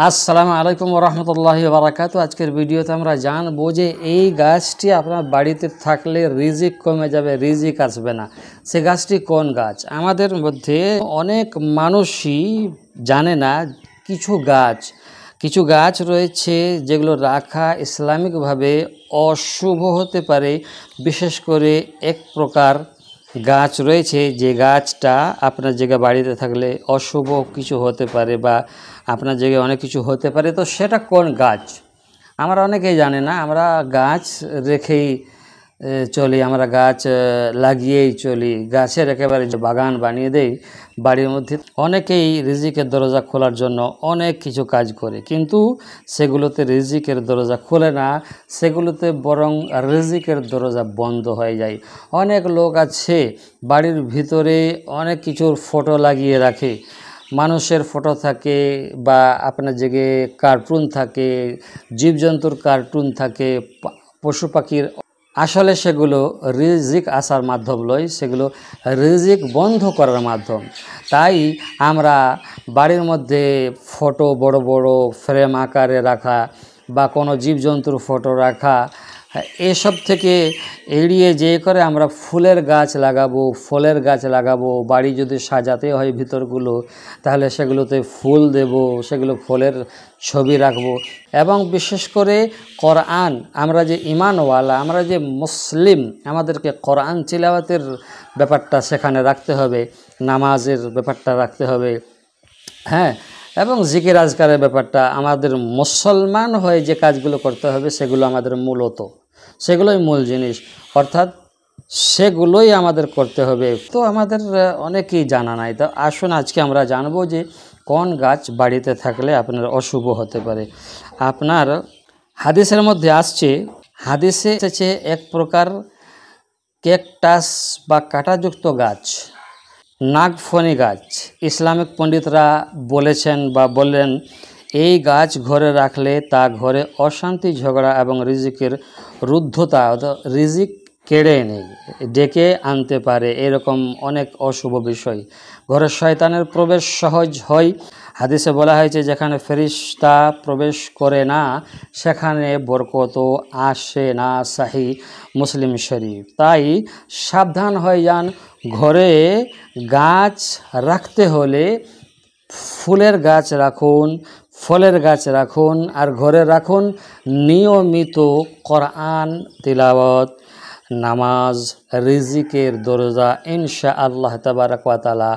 আসসালামু আলাইকুম ওরহমতুল্লাহি ওবারাকাতু। আজকের ভিডিওতে আমরা জানবো যে এই গাছটি আপনার বাড়িতে থাকলে রিজিক কমে যাবে, রিজিক আসবে না। সে গাছটি কোন গাছ? আমাদের মধ্যে অনেক মানুষই জানে না কিছু গাছ রয়েছে যেগুলো রাখা ইসলামিকভাবে অশুভ হতে পারে। বিশেষ করে এক প্রকার গাছ রয়েছে যে গাছটা আপনার জায়গায় বাড়িতে থাকলে অশুভ কিছু হতে পারে বা আপনার জায়গায় অনেক কিছু হতে পারে। তো সেটা কোন গাছ আমরা অনেকেই জানি না। আমরা গাছ রেখেই চলি, আমরা গাছ লাগিয়েই চলি, গাছের একেবারে বাগান বানিয়ে দেই বাড়ির মধ্যে। অনেকেই রিজিকের দরজা খোলার জন্য অনেক কিছু কাজ করে, কিন্তু সেগুলোতে রিজিকের দরজা খোলে না, সেগুলোতে বরং রিজিকের দরজা বন্ধ হয়ে যায়। অনেক লোক আছে বাড়ির ভিতরে অনেক কিছুর ফটো লাগিয়ে রাখে, মানুষের ফটো থাকে বা আপনার জায়গায় কার্টুন থাকে, জীবজন্তুর কার্টুন থাকে, পশু পাখির। আসলে সেগুলো রিজিক আসার মাধ্যম নয়, সেগুলো রিজিক বন্ধ করার মাধ্যম। তাই আমরা বাড়ির মধ্যে ফটো বড় বড় ফ্রেম আকারে রাখা বা কোনো জীবজন্তুর ফটো রাখা, এসব থেকে এড়িয়ে যে করে আমরা ফুলের গাছ লাগাবো, ফলের গাছ লাগাবো। বাড়ি যদি সাজাতে হয় ভিতরগুলো, তাহলে সেগুলোতে ফুল দেব, সেগুলো ফলের ছবি রাখবো। এবং বিশেষ করে কোরআন, আমরা যে ঈমানওয়ালা, আমরা যে মুসলিম, আমাদেরকে কোরআন তিলাওয়াতের ব্যাপারটা সেখানে রাখতে হবে, নামাজের ব্যাপারটা রাখতে হবে, হ্যাঁ, এবং জিকির আজকারের ব্যাপারটা। আমাদের মুসলমান হয়ে যে কাজগুলো করতে হবে সেগুলো আমাদের সেগুলোই মূল জিনিস, অর্থাৎ সেগুলোই আমাদের করতে হবে। তো আমাদের অনেকেই জানা নাই। তো আসুন আজকে আমরা জানবো যে কোন গাছ বাড়িতে থাকলে আপনার অশুভ হতে পারে। আপনার হাদিসের মধ্যে আসছে, হাদিসে এসেছে এক প্রকার ক্যাকটাস বা কাঁটাযুক্ত গাছ, নাগফনি গাছ। ইসলামিক পণ্ডিতরা বলেছেন বা বললেন, এই গাছ ঘরে রাখলে তা ঘরে অশান্তি, ঝগড়া এবং রিজিকের রুদ্ধতা, রিজিক কেড়ে এনে ডেকে আনতে পারে, এরকম অনেক অশুভ বিষয়। ঘরে শয়তানের প্রবেশ সহজ হয়। হাদিসে বলা হয়েছে, যেখানে ফেরেশতা প্রবেশ করে না সেখানে বরকত আসে না। সহিহ মুসলিম শরীফ। তাই সাবধান হয়ে যান। ঘরে গাছ রাখতে হলে ফুলের গাছ রাখুন, ফলের গাছ রাখুন, আর ঘরে রাখুন নিয়মিত কোরআন তিলাওয়াত, নামাজ। রিজিকের দরজা ইনশাআল্লাহ তাবারাক ওয়া তাআলা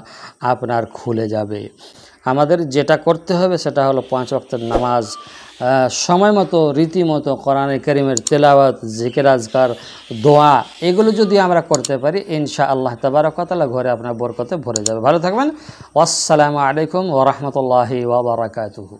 আপনার খুলে যাবে। আমাদের যেটা করতে হবে সেটা হলো 5 ওয়াক্তের নামাজ, সময় মতো রীতিমতো কোরআনে কারীমের তেলাওয়াত, জিকির আজকার, দোয়া, এগুলো যদি আমরা করতে পারি ইনশাআল্লাহ তাবারাক ওয়া তাআলা ঘরে আপনার বরকতে ভরে যাবে। ভালো থাকবেন। আসসালামু আলাইকুম ওয়া রাহমাতুল্লাহি ওয়া বারাকাতুহু।